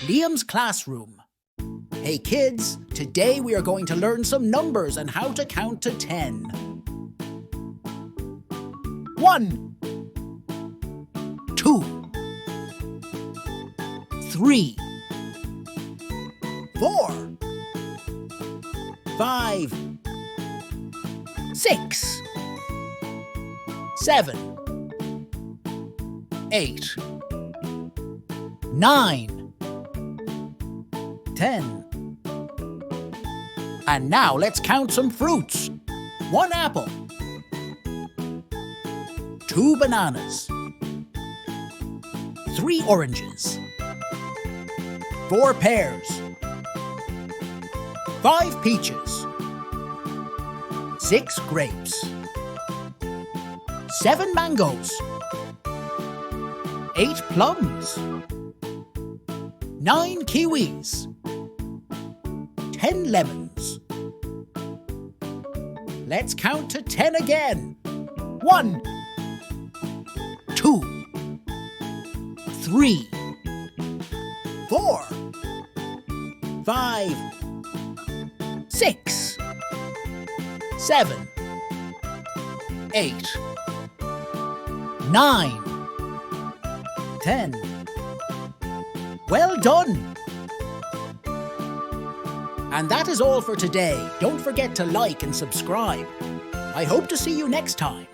Liam's classroom. Hey kids, today we are going to learn some numbers and how to count to 10. 1, 2, 3, 4, 5, 6, 7, 8, 9, 10. And now let's count some fruits. 1 apple, 2 bananas, 3 oranges, 4 pears, 5 peaches, 6 grapes, 7 mangoes, 8 plums, 9 kiwis, 10 lemons. Let's count to 10 again. 1, 2, 3, 4, 5, 6, 7, 8, 9, 10. Well done! And that is all for today. Don't forget to like and subscribe. I hope to see you next time.